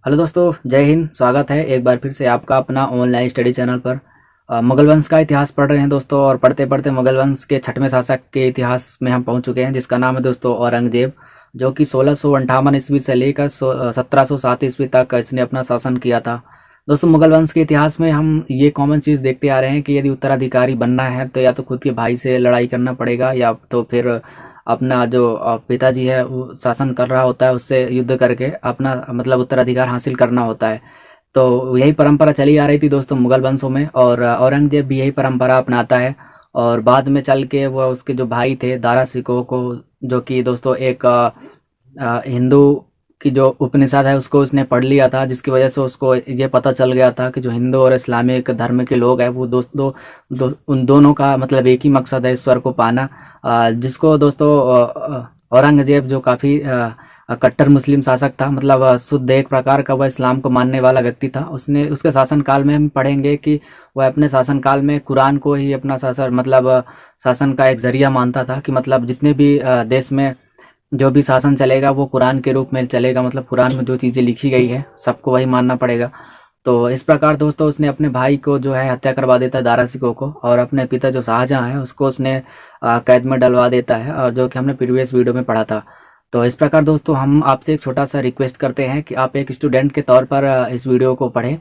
Hello दोस्तों, जय हिंद। स्वागत है एक बार फिर से आपका अपना ऑनलाइन स्टडी चैनल पर। मुगल वंश का इतिहास पढ़ रहे हैं दोस्तों, और पढ़ते पढ़ते मुगल वंश के छठवें शासक के इतिहास में हम पहुंच चुके हैं, जिसका नाम है दोस्तों औरंगजेब, जो कि 1658 ईस्वी से लेकर 1707 ईस्वी तक इसने अपना शासन किया था। दोस्तों, मुगल वंश के इतिहास में हम ये कॉमन चीज़ देखते आ रहे हैं कि यदि उत्तराधिकारी बनना है तो या तो खुद के भाई से लड़ाई करना पड़ेगा, या तो फिर अपना जो पिताजी है वो शासन कर रहा होता है उससे युद्ध करके अपना मतलब उत्तराधिकार हासिल करना होता है। तो यही परंपरा चली आ रही थी दोस्तों मुगल वंशों में, और औरंगजेब भी यही परंपरा अपनाता है। और बाद में चल के वो उसके जो भाई थे दारा सिकोह को, जो कि दोस्तों एक हिंदू की जो उपनिषद है उसको उसने पढ़ लिया था, जिसकी वजह से उसको ये पता चल गया था कि जो हिंदू और इस्लामिक धर्म के लोग हैं वो उन दोनों का मतलब एक ही मकसद है, ईश्वर को पाना। जिसको दोस्तों औरंगजेब, जो काफ़ी कट्टर मुस्लिम शासक था, मतलब शुद्ध एक प्रकार का वह इस्लाम को मानने वाला व्यक्ति था। उसने उसके शासनकाल में हम पढ़ेंगे कि वह अपने शासनकाल में कुरान को ही अपना शासन का एक जरिया मानता था, कि मतलब जितने भी देश में जो भी शासन चलेगा वो कुरान के रूप में चलेगा, मतलब कुरान में जो चीज़ें लिखी गई है सबको वही मानना पड़ेगा। तो इस प्रकार दोस्तों उसने अपने भाई को जो है हत्या करवा देता है दारा सिकोह को, और अपने पिता जो शाहजहां है उसको उसने कैद में डलवा देता है, और जो कि हमने प्रीवियस वीडियो में पढ़ा था। तो इस प्रकार दोस्तों हम आपसे एक छोटा सा रिक्वेस्ट करते हैं कि आप एक स्टूडेंट के तौर पर इस वीडियो को पढ़ें,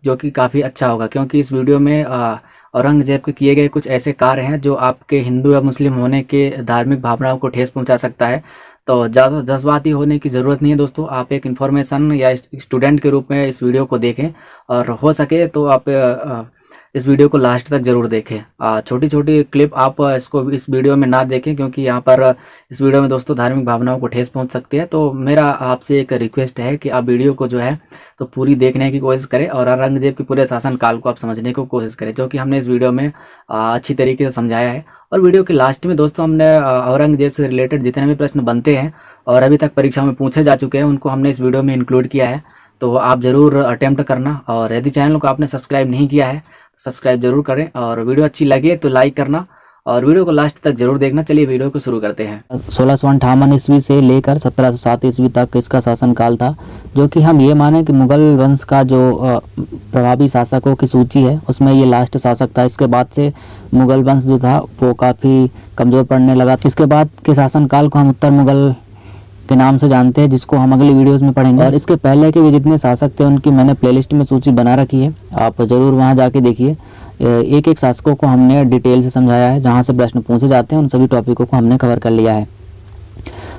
जो कि काफ़ी अच्छा होगा, क्योंकि इस वीडियो में औरंगजेब के किए गए कुछ ऐसे कार्य हैं जो आपके हिंदू या मुस्लिम होने के धार्मिक भावनाओं को ठेस पहुंचा सकता है। तो ज़्यादा जज्बाती होने की ज़रूरत नहीं है दोस्तों, आप एक इन्फॉर्मेशन या स्टूडेंट के रूप में इस वीडियो को देखें, और हो सके तो आप इस वीडियो को लास्ट तक ज़रूर देखें। छोटी छोटी क्लिप आप इसको इस वीडियो में ना देखें, क्योंकि यहाँ पर इस वीडियो में दोस्तों धार्मिक भावनाओं को ठेस पहुँच सकती है। तो मेरा आपसे एक रिक्वेस्ट है कि आप वीडियो को जो है तो पूरी देखने की कोशिश करें, और औरंगजेब के पूरे शासनकाल को आप समझने की कोशिश करें, जो कि हमने इस वीडियो में अच्छी तरीके से समझाया है। और वीडियो के लास्ट में दोस्तों हमने औरंगजेब से रिलेटेड जितने भी प्रश्न बनते हैं और अभी तक परीक्षा में पूछे जा चुके हैं उनको हमने इस वीडियो में इंक्लूड किया है। तो आप ज़रूर अटेम्प्ट करना, और यदि चैनल को आपने सब्सक्राइब नहीं किया है तो सब्सक्राइब जरूर करें, और वीडियो अच्छी लगे तो लाइक करना, और वीडियो को लास्ट तक जरूर देखना। चलिए वीडियो को शुरू करते हैं। 1658 ईस्वी से लेकर 1707 ईस्वी तक इसका शासनकाल था, जो कि हम ये माने कि मुगल वंश का जो प्रभावी शासकों की सूची है उसमें ये लास्ट शासक था। इसके बाद से मुगल वंश जो था वो काफ़ी कमज़ोर पड़ने लगा। इसके बाद के शासनकाल को हम उत्तर मुगल के नाम से जानते हैं, जिसको हम अगली वीडियोस में पढ़ेंगे। और इसके पहले के भी जितने शासक थे उनकी मैंने प्लेलिस्ट में सूची बना रखी है, आप ज़रूर वहाँ जाके देखिए। एक एक शासकों को हमने डिटेल से समझाया है, जहाँ से प्रश्न पूछे जाते हैं उन सभी टॉपिकों को हमने कवर कर लिया है।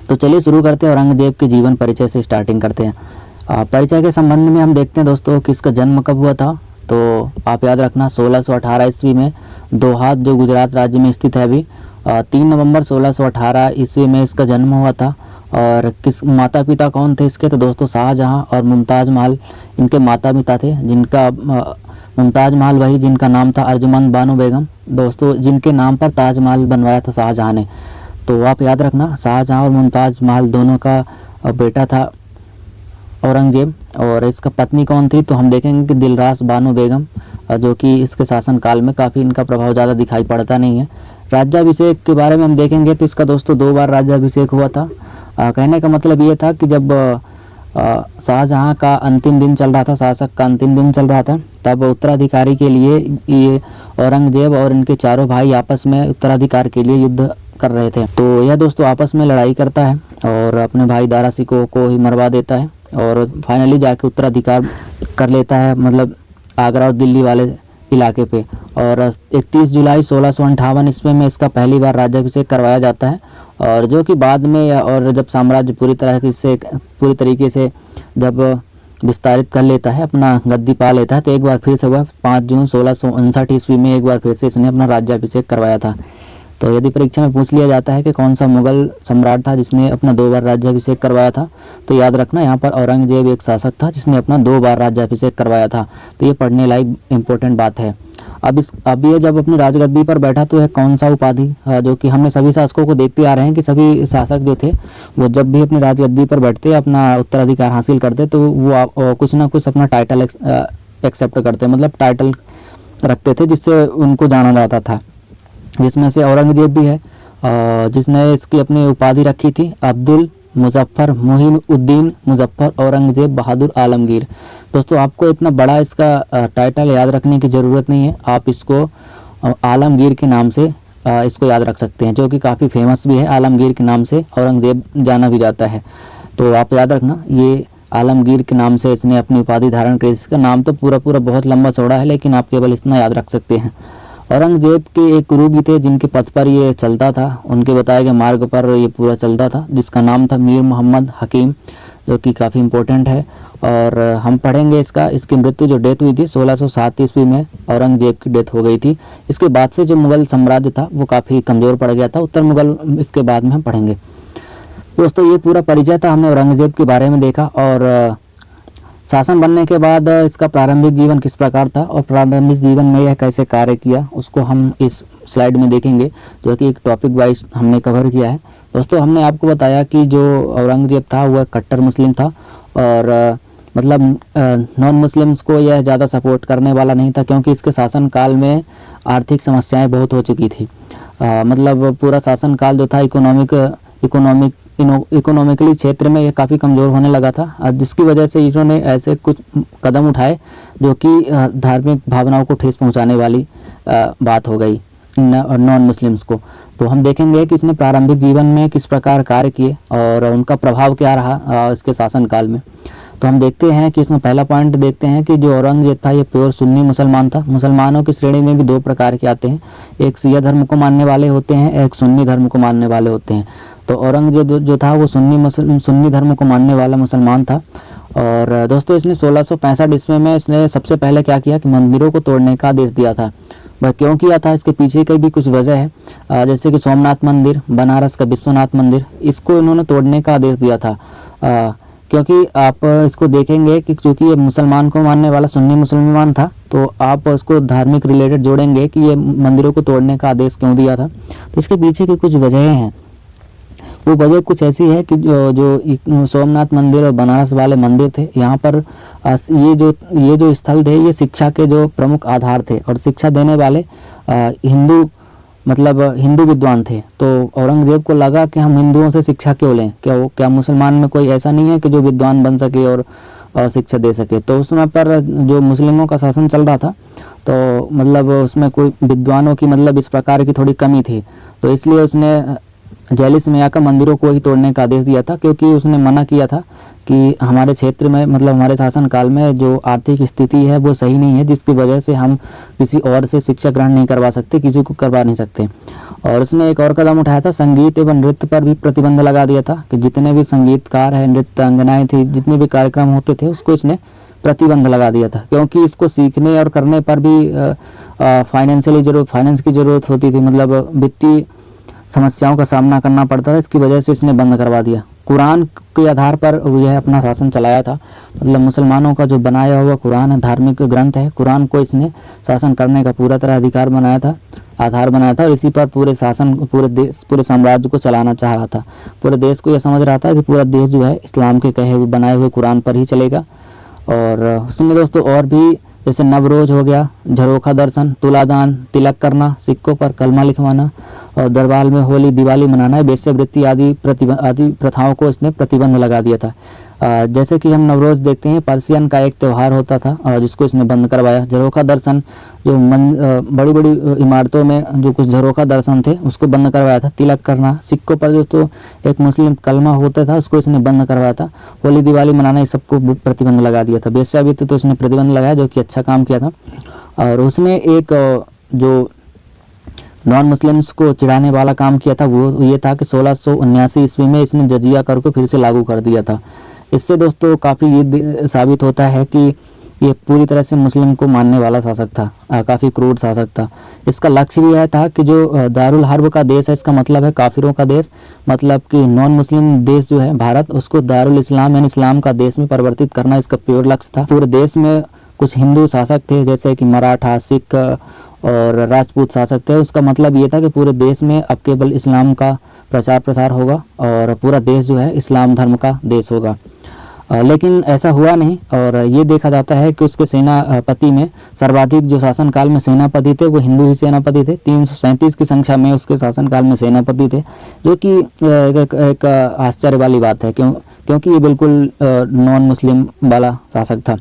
तो चलिए शुरू करते हैं, औरंगजेब के जीवन परिचय से स्टार्टिंग करते हैं। परिचय के संबंध में हम देखते हैं दोस्तों कि इसका जन्म कब हुआ था। तो आप याद रखना 1618 ईस्वी में दोहात, जो गुजरात राज्य में स्थित है अभी, 3 नवंबर 1618 ईस्वी में इसका जन्म हुआ था। और किस माता पिता कौन थे इसके, तो दोस्तों शाहजहां और मुमताज़ महल इनके माता पिता थे, जिनका मुमताज़ महल वही जिनका नाम था अर्जुमंद बानो बेगम, दोस्तों जिनके नाम पर ताजमहल बनवाया था शाहजहां ने। तो आप याद रखना शाहजहां और मुमताज़ महल दोनों का बेटा था औरंगजेब। और इसका पत्नी कौन थी, तो हम देखेंगे कि दिलरास बानो बेगम, जो कि इसके शासनकाल में काफ़ी इनका प्रभाव ज़्यादा दिखाई पड़ता नहीं है। राज्याभिषेक के बारे में हम देखेंगे तो इसका दोस्तों 2 बार राज्याभिषेक हुआ था। कहने का मतलब ये था कि जब शाहजहां का अंतिम दिन चल रहा था, शासक का अंतिम दिन चल रहा था, तब उत्तराधिकारी के लिए ये औरंगजेब और इनके चारों भाई आपस में उत्तराधिकार के लिए युद्ध कर रहे थे। तो यह दोस्तों आपस में लड़ाई करता है और अपने भाई दारा सिकोह को ही मरवा देता है, और फाइनली जाके उत्तराधिकार कर लेता है, मतलब आगरा और दिल्ली वाले इलाके पे। और 31 जुलाई 1658 ईस्वी में इसका पहली बार राज्याभिषेक करवाया जाता है, और जो कि बाद में और जब साम्राज्य पूरी तरीके से जब विस्तारित कर लेता है, अपना गद्दी पा लेता है, तो एक बार फिर से वह 5 जून 1659 ईस्वी में एक बार फिर से इसने अपना राज्याभिषेक करवाया था। तो यदि परीक्षा में पूछ लिया जाता है कि कौन सा मुगल सम्राट था जिसने अपना 2 बार राज्याभिषेक करवाया था, तो याद रखना यहाँ पर औरंगजेब एक शासक था जिसने अपना 2 बार राज्याभिषेक करवाया था। तो ये पढ़ने लायक इम्पोर्टेंट बात है। अब ये जब अपनी राजगद्दी पर बैठा तो यह कौन सा उपाधि, जो कि हमने सभी शासकों को देखते आ रहे हैं कि सभी शासक जो थे वो जब भी अपनी राजगद्दी पर बैठते, अपना उत्तराधिकार हासिल करते, तो वो कुछ ना कुछ अपना टाइटल एक्सेप्ट करते, मतलब टाइटल रखते थे जिससे उनको जाना जाता था। जिसमें से औरंगजेब भी है, जिसने इसकी अपनी उपाधि रखी थी अब्दुल मुजफ्फर मुहीउद्दीन मुजफ्फर औरंगजेब बहादुर आलमगीर। दोस्तों आपको इतना बड़ा इसका टाइटल याद रखने की ज़रूरत नहीं है, आप इसको आलमगीर के नाम से इसको याद रख सकते हैं, जो कि काफ़ी फेमस भी है। आलमगीर के नाम से औरंगजेब जाना भी जाता है, तो आप याद रखना ये आलमगीर के नाम से इसने अपनी उपाधि धारण की। इसका नाम तो पूरा बहुत लंबा चौड़ा है, लेकिन आप केवल इतना याद रख सकते हैं। औरंगजेब के एक गुरु भी थे जिनके पथ पर ये चलता था, उनके बताए गए मार्ग पर ये पूरा चलता था, जिसका नाम था मीर मोहम्मद हकीम, जो कि काफ़ी इम्पोर्टेंट है। और हम पढ़ेंगे इसकी मृत्यु जो डेथ हुई थी 1607 ईस्वी में औरंगजेब की डेथ हो गई थी। इसके बाद से जो मुग़ल साम्राज्य था वो काफ़ी कमज़ोर पड़ गया था, उत्तर मुग़ल इसके बाद में हम पढ़ेंगे। दोस्तों ये पूरा परिचय था, हमने औरंगजेब के बारे में देखा और शासन बनने के बाद इसका प्रारंभिक जीवन किस प्रकार था और प्रारंभिक जीवन में यह कैसे कार्य किया, उसको हम इस स्लाइड में देखेंगे, जो कि एक टॉपिक वाइज हमने कवर किया है। दोस्तों हमने आपको बताया कि जो औरंगजेब था वह कट्टर मुस्लिम था और मतलब नॉन मुस्लिम्स को यह ज़्यादा सपोर्ट करने वाला नहीं था, क्योंकि इसके शासनकाल में आर्थिक समस्याएं बहुत हो चुकी थी। मतलब पूरा शासनकाल जो था इकोनॉमिकली क्षेत्र में ये काफ़ी कमज़ोर होने लगा था, जिसकी वजह से इन्होंने ऐसे कुछ कदम उठाए जो कि धार्मिक भावनाओं को ठेस पहुंचाने वाली बात हो गई नॉन मुस्लिम्स को। तो हम देखेंगे कि इसने प्रारंभिक जीवन में किस प्रकार कार्य किए और उनका प्रभाव क्या रहा इसके शासनकाल में। तो हम देखते हैं कि इसमें पहला पॉइंट देखते हैं कि जो औरंगजेब था ये प्योर सुन्नी मुसलमान था। मुसलमानों की श्रेणी में भी दो प्रकार के आते हैं, एक शिया धर्म को मानने वाले होते हैं, एक सुन्नी धर्म को मानने वाले होते हैं। तो औरंगजेब जो था वो सुन्नी धर्म को मानने वाला मुसलमान था। और दोस्तों इसने 1665 ईस्वी में इसने सबसे पहले क्या किया कि मंदिरों को तोड़ने का आदेश दिया था। वह क्यों किया था, इसके पीछे की भी कुछ वजह है। जैसे कि सोमनाथ मंदिर, बनारस का विश्वनाथ मंदिर, इसको इन्होंने तोड़ने का आदेश दिया था, क्योंकि आप इसको देखेंगे कि चूँकि ये मुसलमान को मानने वाला सुन्नी मुसलमान था, तो आप उसको धार्मिक रिलेटेड जोड़ेंगे कि ये मंदिरों को तोड़ने का आदेश क्यों दिया था। तो इसके पीछे की कुछ वजहें हैं। वो वजह कुछ ऐसी है कि जो सोमनाथ मंदिर और बनारस वाले मंदिर थे, यहाँ पर ये जो स्थल थे ये शिक्षा के जो प्रमुख आधार थे और शिक्षा देने वाले हिंदू विद्वान थे। तो औरंगजेब को लगा कि हम हिंदुओं से शिक्षा क्यों लें, क्या मुसलमान में कोई ऐसा नहीं है कि जो विद्वान बन सके और शिक्षा दे सके। तो उस समय पर जो मुस्लिमों का शासन चल रहा था, तो मतलब उसमें कोई विद्वानों की इस प्रकार की थोड़ी कमी थी। तो इसलिए उसने जैलिस में आकर मंदिरों को ही तोड़ने का आदेश दिया था, क्योंकि उसने मना किया था कि हमारे क्षेत्र में हमारे शासनकाल में जो आर्थिक स्थिति है वो सही नहीं है, जिसकी वजह से हम किसी और से शिक्षा ग्रहण नहीं करवा सकते, किसी को करवा नहीं सकते। और उसने एक और कदम उठाया था, संगीत एवं नृत्य पर भी प्रतिबंध लगा दिया था कि जितने भी संगीतकार हैं, नृत्यांगनाएँ थी, जितने भी कार्यक्रम होते थे उसको इसने प्रतिबंध लगा दिया था, क्योंकि इसको सीखने और करने पर भी फाइनेंस की ज़रूरत होती थी, मतलब वित्तीय समस्याओं का सामना करना पड़ता था। इसकी वजह से इसने बंद करवा दिया। कुरान के आधार पर यह अपना शासन चलाया था, मतलब मुसलमानों का जो बनाया हुआ कुरान है, धार्मिक ग्रंथ है, कुरान को इसने शासन करने का पूरा तरह आधार बनाया था और इसी पर पूरे साम्राज्य को चलाना चाह रहा था। पूरे देश को यह समझ रहा था कि पूरा देश जो है इस्लाम के कहे हुए बनाए हुए कुरान पर ही चलेगा। और उसने दोस्तों और भी जैसे नवरोज हो गया, झरोखा दर्शन, तुलादान, तिलक करना, सिक्कों पर कलमा लिखवाना और दरबार में होली दिवाली मनाना, वेश्यावृत्ति आदि प्रथाओं को इसने प्रतिबंध लगा दिया था। जैसे कि हम नवरोज देखते हैं, पर्सियन का एक त्यौहार होता था और जिसको इसने बंद करवाया। झरोखा दर्शन जो बड़ी बड़ी इमारतों में जो कुछ झरोखा दर्शन थे उसको बंद करवाया था। तिलक करना, सिक्कों पर जो तो एक मुस्लिम कलमा होता था उसको इसने बंद करवाया था। होली दिवाली मनाना, इस सबको प्रतिबंध लगा दिया था। वेश्यावृत्ति तो इसने प्रतिबंध लगाया, जो कि अच्छा काम किया था। और उसने एक जो नॉन मुस्लिम्स को चिढ़ाने वाला काम किया था वो ये था कि 1679 ईस्वी में इसने जजिया कर को फिर से लागू कर दिया था। इससे दोस्तों काफ़ी ये साबित होता है कि ये पूरी तरह से मुस्लिम को मानने वाला शासक था, काफ़ी क्रूर शासक था। इसका लक्ष्य भी यह था कि जो दारुल हर्ब का देश है, इसका मतलब है काफिरों का देश, मतलब कि नॉन मुस्लिम देश जो है भारत, उसको दारुल इस्लाम यानी इस्लाम का देश में परिवर्तित करना इसका प्योर लक्ष्य था। पूरे देश में कुछ हिंदू शासक थे जैसे कि मराठा, सिख और राजपूत शासक थे। उसका मतलब ये था कि पूरे देश में अब केवल इस्लाम का प्रचार प्रसार होगा और पूरा देश जो है इस्लाम धर्म का देश होगा। लेकिन ऐसा हुआ नहीं और ये देखा जाता है कि उसके सेनापति में सर्वाधिक जो शासनकाल में सेनापति थे वो हिंदू ही सेनापति थे। 337 की संख्या में उसके शासनकाल में सेनापति थे, जो कि एक आश्चर्य वाली बात है क्योंकि ये बिल्कुल नॉन मुस्लिम वाला शासक था।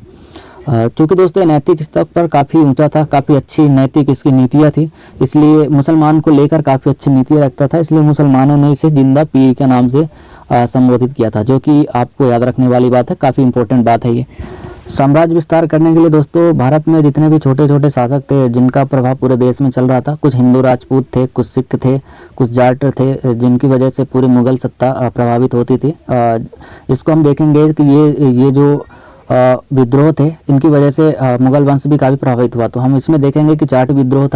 चूँकि दोस्तों नैतिक स्तर पर काफ़ी ऊंचा था, काफ़ी अच्छी नैतिक इसकी नीतियाँ थी, इसलिए मुसलमान को लेकर काफ़ी अच्छी नीतियाँ रखता था, इसलिए मुसलमानों ने इसे जिंदा पीर के नाम से संबोधित किया था, जो कि आपको याद रखने वाली बात है, काफ़ी इंपॉर्टेंट बात है ये। साम्राज्य विस्तार करने के लिए दोस्तों भारत में जितने भी छोटे छोटे शासक थे जिनका प्रभाव पूरे देश में चल रहा था, कुछ हिंदू राजपूत थे, कुछ सिख थे, कुछ जाट थे, जिनकी वजह से पूरी मुगल सत्ता प्रभावित होती थी। इसको हम देखेंगे कि ये जो विद्रोह थे इनकी वजह से मुगल वंश भी काफ़ी प्रभावित हुआ। तो हम इसमें देखेंगे कि जाट विद्रोह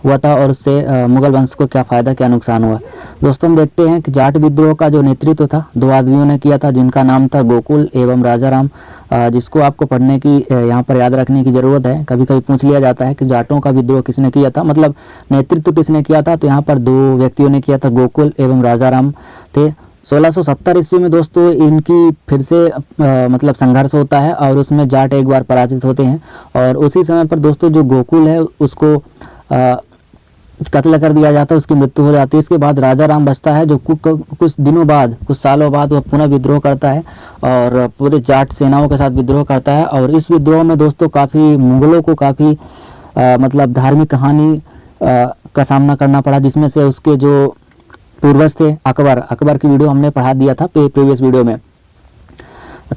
हुआ था और उससे मुगल वंश को क्या फ़ायदा क्या नुकसान हुआ। दोस्तों हम देखते हैं कि जाट विद्रोह का जो नेतृत्व था 2 आदमियों ने किया था, जिनका नाम था गोकुल एवं राजा राम, जिसको आपको पढ़ने की यहाँ पर याद रखने की ज़रूरत है। कभी कभी पूछ लिया जाता है कि जाटों का विद्रोह किसने किया था, मतलब नेतृत्व किसने किया था, तो यहाँ पर 2 व्यक्तियों ने किया था, गोकुल एवं राजा राम थे। 1670 ईस्वी में दोस्तों इनकी फिर से मतलब संघर्ष होता है और उसमें जाट एक बार पराजित होते हैं और उसी समय पर दोस्तों जो गोकुल है उसको कत्ल कर दिया जाता है, उसकी मृत्यु हो जाती है। इसके बाद राजा राम बचता है, जो कुछ दिनों बाद, कुछ सालों बाद वह पुनः विद्रोह करता है और पूरे जाट सेनाओं के साथ विद्रोह करता है। और इस विद्रोह में दोस्तों काफ़ी मुगलों को काफ़ी मतलब धार्मिक कहानी का सामना करना पड़ा, जिसमें से उसके जो पूर्वज थे अकबर की वीडियो हमने पढ़ा दिया था प्रीवियस वीडियो में।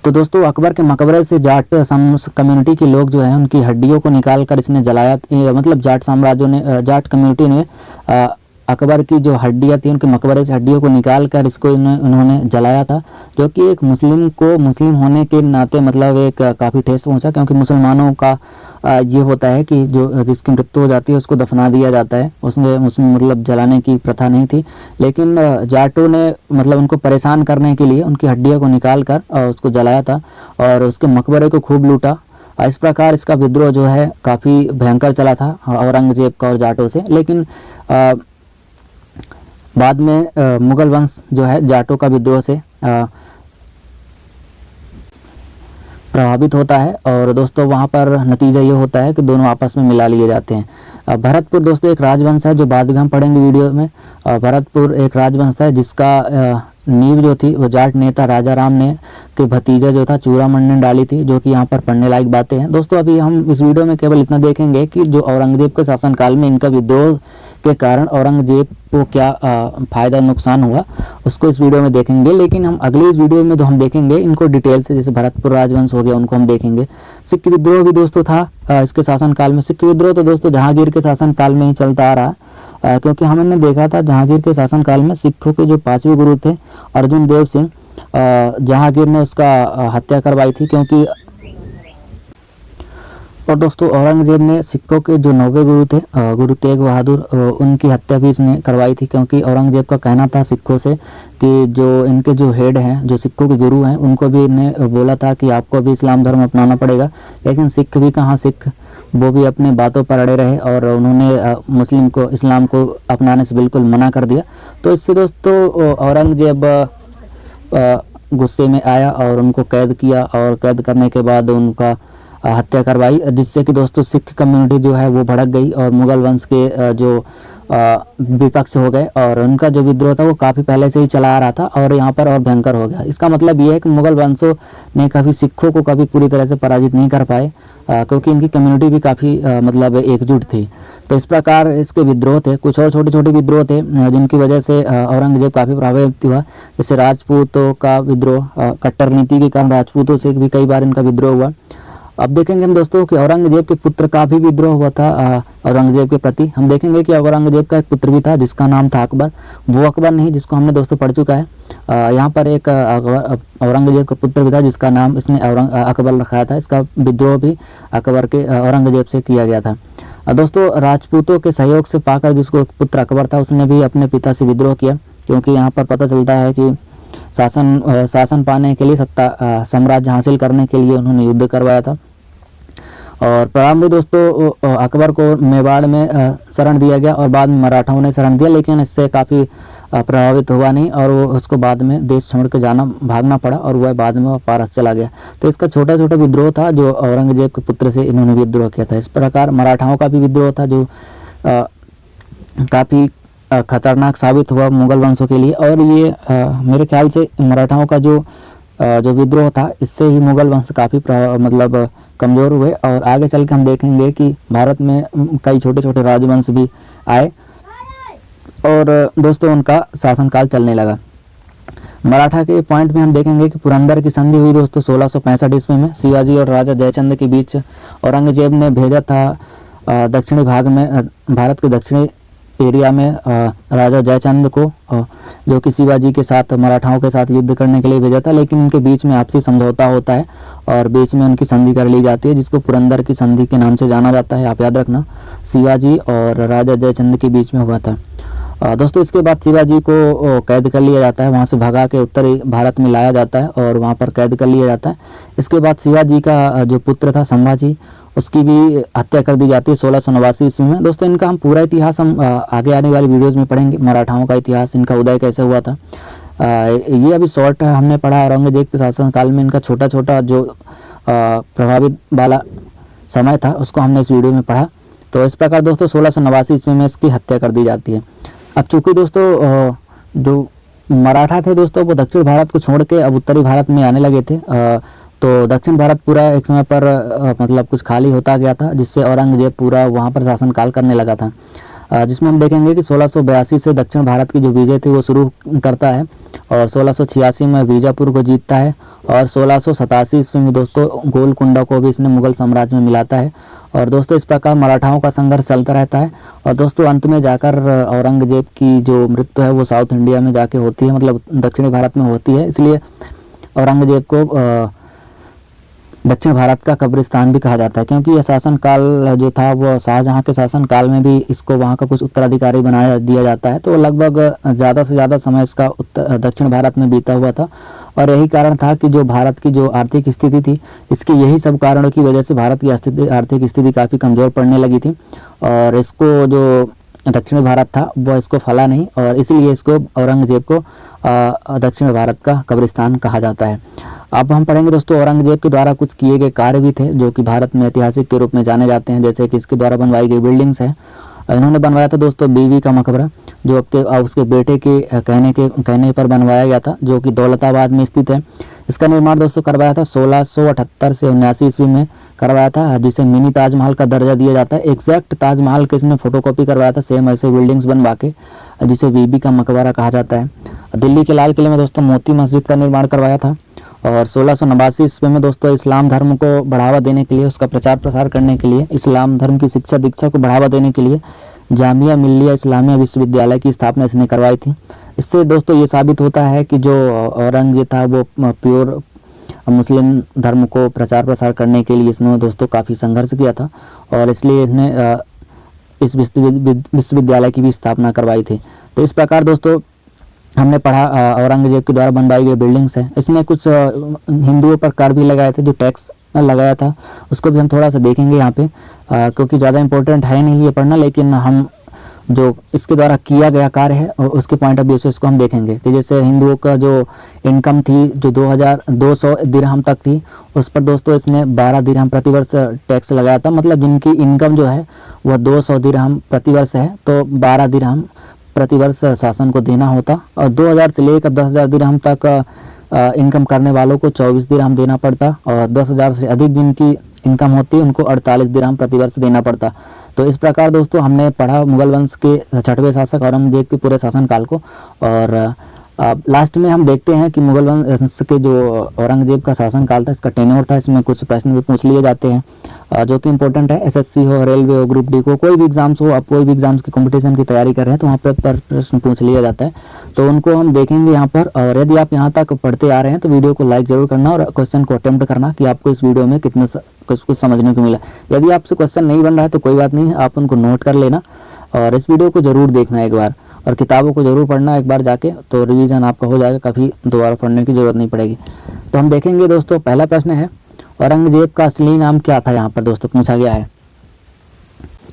तो दोस्तों अकबर के मकबरे से जाट कम्युनिटी के लोग जो हैं उनकी हड्डियों को निकाल कर इसने जलाया, मतलब जाट कम्युनिटी ने अकबर की जो हड्डियाँ थी उनके मकबरे से हड्डियों को निकाल कर इसको उन्होंने जलाया था, जो कि एक मुस्लिम होने के नाते मतलब एक काफ़ी ठेस पहुंचा, क्योंकि मुसलमानों का ये होता है कि जो जिसकी मृत्यु हो जाती है उसको दफना दिया जाता है, उसमें मतलब जलाने की प्रथा नहीं थी। लेकिन जाटों ने मतलब उनको परेशान करने के लिए उनकी हड्डियों को निकाल कर उसको जलाया था और उसके मकबरे को खूब लूटा। इस प्रकार इसका विद्रोह जो है काफ़ी भयंकर चला था औरंगजेब का और जाटों से। लेकिन बाद में मुगल वंश जो है जाटों का विद्रोह से प्रभावित होता है और दोस्तों वहाँ पर नतीजा ये होता है कि दोनों आपस में मिला लिए जाते हैं। भरतपुर दोस्तों एक राजवंश है, जो बाद में हम पढ़ेंगे वीडियो में। भरतपुर एक राजवंश था जिसका नींव जो थी वो जाट नेता राजा राम ने के भतीजा जो था चूड़ामण ने डाली थी, जो कि यहाँ पर पढ़ने लायक बातें हैं। दोस्तों अभी हम इस वीडियो में केवल इतना देखेंगे कि जो औरंगजेब के शासनकाल में इनका विद्रोह के कारण औरंगजेब को क्या फ़ायदा नुकसान हुआ उसको इस वीडियो में देखेंगे। लेकिन हम अगली इस वीडियो में जो हम देखेंगे इनको डिटेल से, जैसे भरतपुर राजवंश हो गया उनको हम देखेंगे। सिख विद्रोह भी दोस्तों था इसके शासनकाल में। सिख विद्रोह तो दोस्तों जहांगीर के शासनकाल में ही चलता आ रहा, क्योंकि हमने देखा था जहांगीर के शासनकाल में सिखों के जो 5वें गुरु थे अर्जुन देव सिंह, जहांगीर ने उसका हत्या करवाई थी, क्योंकि और दोस्तों औरंगजेब ने सिखों के जो 9वें गुरु थे गुरु तेग बहादुर, उनकी हत्या भी इसने करवाई थी, क्योंकि औरंगजेब का कहना था सिखों से कि जो इनके जो हेड हैं, जो सिखों के गुरु हैं, उनको भी इन्हें बोला था कि आपको भी इस्लाम धर्म अपनाना पड़ेगा। लेकिन सिख भी कहाँ सिख, वो भी अपने बातों पर अड़े रहे और उन्होंने इस्लाम को अपनाने से बिल्कुल मना कर दिया। तो इससे दोस्तों औरंगजेब गुस्से में आया और उनको कैद किया और कैद करने के बाद उनका हत्या करवाई, जिससे कि दोस्तों सिख कम्युनिटी जो है वो भड़क गई और मुगल वंश के जो विपक्ष हो गए और उनका जो विद्रोह था वो काफ़ी पहले से ही चला आ रहा था और यहाँ पर और भयंकर हो गया। इसका मतलब ये है कि मुगल वंशों ने कभी सिखों को कभी पूरी तरह से पराजित नहीं कर पाए, क्योंकि इनकी कम्युनिटी भी काफ़ी मतलब एकजुट थी। तो इस प्रकार इसके विद्रोह थे, कुछ और छोटे छोटे विद्रोह थे जिनकी वजह से औरंगजेब काफ़ी प्रभावित हुआ। जैसे राजपूतों का विद्रोह, कट्टर नीति के कारण राजपूतों से भी कई बार इनका विद्रोह हुआ। अब देखेंगे हम दोस्तों कि औरंगजेब के पुत्र का भी विद्रोह हुआ था औरंगजेब के प्रति। हम देखेंगे कि औरंगजेब का एक पुत्र भी था जिसका नाम था अकबर। वो अकबर नहीं जिसको हमने दोस्तों पढ़ चुका है। यहाँ पर एक औरंगजेब का पुत्र भी था जिसका नाम इसने अकबर रखा था। इसका विद्रोह भी अकबर के औरंगजेब से किया गया था। दोस्तों राजपूतों के सहयोग से पाकर जिसको पुत्र अकबर था उसने भी अपने पिता से विद्रोह किया, क्योंकि यहाँ पर पता चलता है कि शासन पाने के लिए, सत्ता साम्राज्य हासिल करने के लिए उन्होंने युद्ध करवाया था। और प्रारंभ में दोस्तों अकबर को मेवाड़ में शरण दिया गया और बाद में मराठाओं ने शरण दिया, लेकिन इससे काफ़ी प्रभावित हुआ नहीं और वो उसको बाद में देश छोड़ के भागना पड़ा और वह बाद में वह पारस चला गया। तो इसका छोटा छोटा विद्रोह था जो औरंगजेब के पुत्र से इन्होंने विद्रोह किया था। इस प्रकार मराठाओं का भी विद्रोह था जो काफ़ी खतरनाक साबित हुआ मुगल वंशों के लिए। और ये मेरे ख्याल से मराठाओं का जो विद्रोह था इससे ही मुगल वंश काफ़ी मतलब कमज़ोर हुए। और आगे चल के हम देखेंगे कि भारत में कई छोटे छोटे राजवंश भी आए और दोस्तों उनका शासनकाल चलने लगा। मराठा के पॉइंट में हम देखेंगे कि पुरंदर की संधि हुई दोस्तों 1665 ईस्वी में शिवाजी और राजा जयचंद के बीच। औरंगजेब ने भेजा था दक्षिणी भाग में भारत के दक्षिणी एरिया में राजा जयचंद को, जो कि शिवाजी के साथ मराठाओं के साथ युद्ध करने के लिए भेजा था। लेकिन इनके बीच में आपसी समझौता होता है और बीच में उनकी संधि कर ली जाती है जिसको पुरंदर की संधि के नाम से जाना जाता है। आप याद रखना, शिवाजी और राजा जयचंद के बीच में हुआ था। दोस्तों इसके बाद शिवाजी को कैद कर लिया जाता है, वहाँ से भगा के उत्तरी भारत में लाया जाता है और वहाँ पर कैद कर लिया जाता है। इसके बाद शिवाजी का जो पुत्र था संभाजी, उसकी भी हत्या कर दी जाती है 1689 ईस्वी में। दोस्तों इनका हम पूरा इतिहास हम आगे आने वाली वीडियोज़ में पढ़ेंगे, मराठाओं का इतिहास, इनका उदय कैसे हुआ था। ये अभी शॉर्ट हमने पढ़ा औरंगजेब के शासनकाल में इनका छोटा छोटा जो प्रभावित वाला समय था उसको हमने इस वीडियो में पढ़ा। तो इस प्रकार दोस्तों 1689 ईस्वी में इसकी हत्या कर दी जाती है। अब चूँकि दोस्तों जो मराठा थे दोस्तों वो दक्षिण भारत को छोड़ के अब उत्तरी भारत में आने लगे थे, तो दक्षिण भारत पूरा एक समय पर मतलब कुछ खाली होता गया था, जिससे औरंगजेब पूरा वहाँ पर शासनकाल करने लगा था। जिसमें हम देखेंगे कि 1682 से दक्षिण भारत की जो विजय थी वो शुरू करता है और 1686 में बीजापुर को जीतता है और 1687 ईस्वी में दोस्तों गोलकुंडा को भी इसने मुगल साम्राज्य में मिलाता है। और दोस्तों इस प्रकार मराठाओं का संघर्ष चलता रहता है और दोस्तों अंत में जाकर औरंगजेब की जो मृत्यु है वो साउथ इंडिया में जाके होती है, मतलब दक्षिणी भारत में होती है। इसलिए औरंगजेब को दक्षिण भारत का कब्रिस्तान भी कहा जाता है, क्योंकि यह शासनकाल जो था वो शाहजहां के शासनकाल में भी इसको वहाँ का कुछ उत्तराधिकारी बनाया दिया जाता है। तो लगभग ज़्यादा से ज़्यादा समय इसका दक्षिण भारत में बीता हुआ था और यही कारण था कि जो भारत की जो आर्थिक स्थिति थी, इसके यही सब कारणों की वजह से भारत की आर्थिक स्थिति काफ़ी कमज़ोर पड़ने लगी थी और इसको जो दक्षिण भारत था वो इसको फला नहीं और इसलिए इसको औरंगजेब को दक्षिण भारत का कब्रिस्तान कहा जाता है। अब हम पढ़ेंगे दोस्तों औरंगजेब के द्वारा कुछ किए गए कार्य भी थे जो कि भारत में ऐतिहासिक के रूप में जाने जाते हैं, जैसे कि इसके द्वारा बनवाई गई बिल्डिंग्स हैं। इन्होंने बनवाया था दोस्तों बीवी का मकबरा, जो उसके बेटे के कहने पर बनवाया गया था, जो कि दौलताबाद में स्थित है। इसका निर्माण दोस्तों करवाया था 1678 से 79 ईस्वी में करवाया था, जिसे मिनी ताजमहल का दर्जा दिया जाता है। एग्जैक्ट ताजमहल के इसने फोटोकॉपी करवाया था सेम ऐसे बिल्डिंग्स बनवा के, जिसे बीबी का मकबरा कहा जाता है। दिल्ली के लाल किले में दोस्तों मोती मस्जिद का निर्माण करवाया था और 1689 ईस्वी में दोस्तों इस्लाम धर्म को बढ़ावा देने के लिए, उसका प्रचार प्रसार करने के लिए, इस्लाम धर्म की शिक्षा दीक्षा को बढ़ावा देने के लिए जामिया मिल्लिया इस्लामिया विश्वविद्यालय की स्थापना इसने करवाई थी। इससे दोस्तों ये साबित होता है कि जो औरंगजेब था वो प्योर मुस्लिम धर्म को प्रचार प्रसार करने के लिए इसने दोस्तों काफ़ी संघर्ष किया था और इसलिए इसने इस विश्वविद्यालय की भी स्थापना करवाई थी। तो इस प्रकार दोस्तों हमने पढ़ा औरंगजेब के द्वारा बनवाई गई बिल्डिंग्स हैं। इसने कुछ हिंदुओं पर कर भी लगाए थे, जो टैक्स लगाया था उसको भी हम थोड़ा सा देखेंगे यहाँ पे, क्योंकि ज़्यादा इम्पोर्टेंट है नहीं ये पढ़ना, लेकिन हम जो इसके द्वारा किया गया कार्य है उसके पॉइंट ऑफ व्यू से इसको हम देखेंगे कि जैसे हिंदुओं का जो इनकम थी जो 2200 दिरहम तक थी, उस पर दोस्तों इसने 12 दिरहम प्रतिवर्ष टैक्स लगाया था। मतलब जिनकी इनकम जो है वह 200 दिरहम प्रतिवर्ष है तो 12 दिरहम प्रतिवर्ष शासन को देना होता और 2000 से लेकर 10,000 दिरहम तक इनकम करने वालों को 24 दिरहम देना पड़ता और 10,000 से अधिक जिनकी इनकम होती उनको 48 दिरहम प्रतिवर्ष देना पड़ता। तो इस प्रकार दोस्तों हमने पढ़ा मुगल वंश के 6वें शासक औरंगजेब के पूरे शासनकाल को और लास्ट में हम देखते हैं कि मुगल वंश के जो औरंगजेब का शासनकाल था, इसका टेन्योर था, इसमें कुछ प्रश्न भी पूछ लिए जाते हैं जो कि इंपॉर्टेंट है। एसएससी हो, रेलवे हो, ग्रुप डी को, कोई भी एग्जाम्स हो, आप कोई भी एग्जाम्स की कंपटीशन की तैयारी कर रहे हैं तो वहाँ पर प्रश्न पूछ लिया जाता है, तो उनको हम देखेंगे यहाँ पर। और यदि आप यहाँ तक पढ़ते आ रहे हैं तो वीडियो को लाइक जरूर करना और क्वेश्चन को अटेम्प्ट करना कि आपको इस वीडियो में कितना कुछ समझने को मिला। यदि आपसे क्वेश्चन नहीं बन रहा है तो कोई बात नहीं, आप उनको नोट कर लेना और इस वीडियो को जरूर देखना एक बार और किताबों को जरूर पढ़ना एक बार जाके, तो रिवीजन आपका हो जाएगा, कभी दोबारा पढ़ने की जरूरत नहीं पड़ेगी। तो हम देखेंगे दोस्तों, पहला प्रश्न है औरंगजेब का असली नाम क्या था, यहाँ पर दोस्तों पूछा गया है।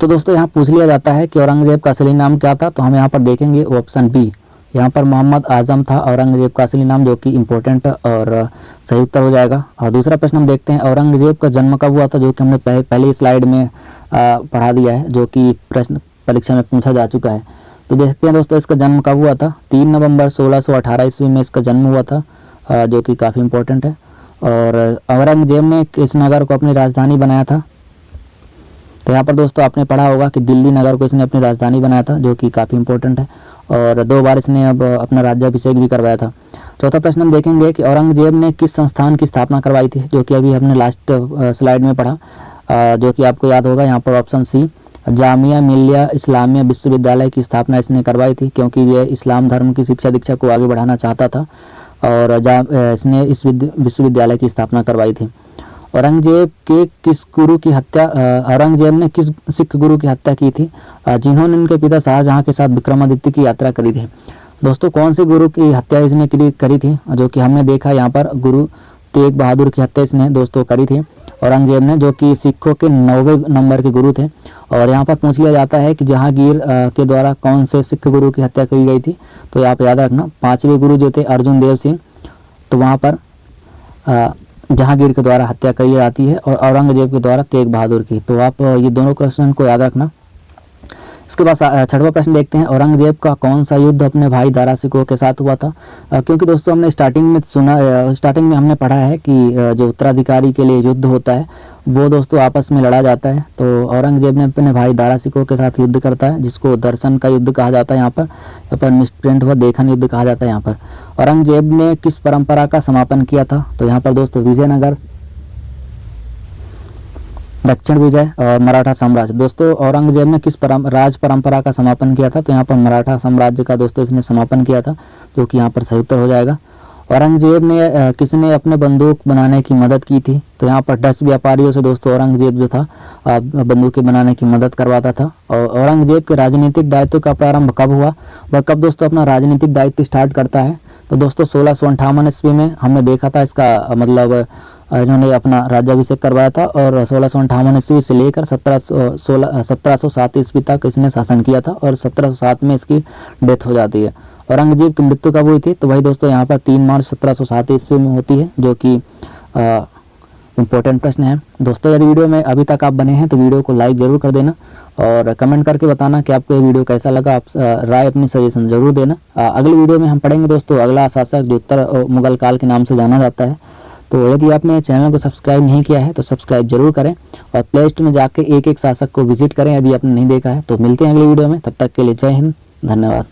तो दोस्तों यहाँ पूछ लिया जाता है कि औरंगजेब का असली नाम क्या था, तो हम यहाँ पर देखेंगे ऑप्शन बी, यहाँ पर मोहम्मद आजम था औरंगजेब का असली नाम, जो कि इम्पोर्टेंट और सही उत्तर हो जाएगा। और दूसरा प्रश्न हम देखते हैं, औरंगजेब का जन्म कब हुआ था, जो कि हमने पहली स्लाइड में पढ़ा दिया है, जो कि प्रश्न परीक्षा में पूछा जा चुका है। तो देखते हैं दोस्तों इसका जन्म कब हुआ था। 3 नवंबर 1618 ईस्वी में इसका जन्म हुआ था, जो कि काफ़ी इम्पोर्टेंट है। और औरंगजेब ने किस नगर को अपनी राजधानी बनाया था, तो यहाँ पर दोस्तों आपने पढ़ा होगा कि दिल्ली नगर को इसने अपनी राजधानी बनाया था, जो कि काफ़ी इंपॉर्टेंट है। और 2 बार इसने अब अपना राज्याभिषेक भी करवाया था। चौथा प्रश्न हम देखेंगे कि औरंगजेब ने किस संस्थान की स्थापना करवाई थी, जो कि अभी हमने लास्ट स्लाइड में पढ़ा, जो कि आपको याद होगा। यहाँ पर ऑप्शन सी, जामिया मिलिया इस्लामिया विश्वविद्यालय की स्थापना इसने करवाई थी, क्योंकि ये इस्लाम धर्म की शिक्षा दीक्षा को आगे बढ़ाना चाहता था, और इसने इस विश्वविद्यालय की स्थापना करवाई थी। औरंगजेब ने किस सिख गुरु की हत्या की थी, जिन्होंने उनके पिता शाहजहां के साथ विक्रमादित्य की यात्रा करी थी। दोस्तों कौन से गुरु की हत्या इसने करी थी, जो कि हमने देखा यहाँ पर गुरु तेग बहादुर की हत्या इसने दोस्तों करी थी औरंगजेब ने, जो कि सिखों के 9वें नंबर के गुरु थे। और यहाँ पर पूछ लिया जाता है कि जहांगीर के द्वारा कौन से सिख गुरु की हत्या की गई थी, तो आप याद रखना 5वें गुरु जो थे अर्जुन देव सिंह, तो वहाँ पर जहांगीर के द्वारा हत्या की जाती है, और औरंगजेब के द्वारा तेग बहादुर की। तो आप ये दोनों क्वेश्चन को याद रखना। इसके बाद 6वां प्रश्न देखते हैं, औरंगजेब का कौन सा युद्ध अपने भाई दारा सिकोह के साथ हुआ था। क्योंकि दोस्तों हमने स्टार्टिंग में हमने पढ़ा है कि जो उत्तराधिकारी के लिए युद्ध होता है वो दोस्तों आपस में लड़ा जाता है। तो औरंगजेब ने अपने भाई दारा सिकोह के साथ युद्ध करता है, जिसको दर्शन का युद्ध कहा जाता है। यहाँ पर मिसप्रिंट हुआ, देखन युद्ध कहा जाता है। यहाँ पर औरंगजेब ने किस परंपरा का समापन किया था, तो यहाँ पर दोस्तों विजयनगर, दक्षिण विजय और मराठा साम्राज्य। दोस्तों औरंगजेब ने किस राज परंपरा का समापन किया था, तो यहाँ पर मराठा साम्राज्य का दोस्तों इसने समापन किया था, जो कि यहाँ पर सही उत्तर हो जाएगा। औरंगजेब ने किसने अपने बंदूक बनाने की मदद की थी, तो यहाँ पर डच व्यापारियों से दोस्तों औरंगजेब जो था बंदूकें बनाने की मदद करवाता था। और औरंगजेब के राजनीतिक दायित्व का प्रारंभ कब हुआ, वह कब दोस्तों अपना राजनीतिक दायित्व स्टार्ट करता है, तो दोस्तों 1658 ईस्वी में हमने देखा था। इसका मतलब इन्होंने अपना राज्याभिषेक करवाया था, और 1658 ईस्वी से लेकर 1707 ईस्वी तक इसने शासन किया था, और 1707 में इसकी डेथ हो जाती है। औरंगजेब की मृत्यु कब हुई थी, तो वही दोस्तों यहाँ पर 3 मार्च 1707 ईस्वी में होती है, जो कि इम्पोर्टेंट प्रश्न है। दोस्तों यदि वीडियो में अभी तक आप बने हैं तो वीडियो को लाइक जरूर कर देना, और कमेंट करके बताना कि आपको ये वीडियो कैसा लगा। आप राय अपनी सजेशन जरूर देना। अगली वीडियो में हम पढ़ेंगे दोस्तों अगला शासक जो उत्तर मुगल काल के नाम से जाना जाता है। तो यदि आपने चैनल को सब्सक्राइब नहीं किया है तो सब्सक्राइब जरूर करें, और प्ले स्टोर में जाके एक शासक को विजिट करें यदि आपने नहीं देखा है। तो मिलते हैं अगली वीडियो में, तब तक के लिए जय हिंद, धन्यवाद।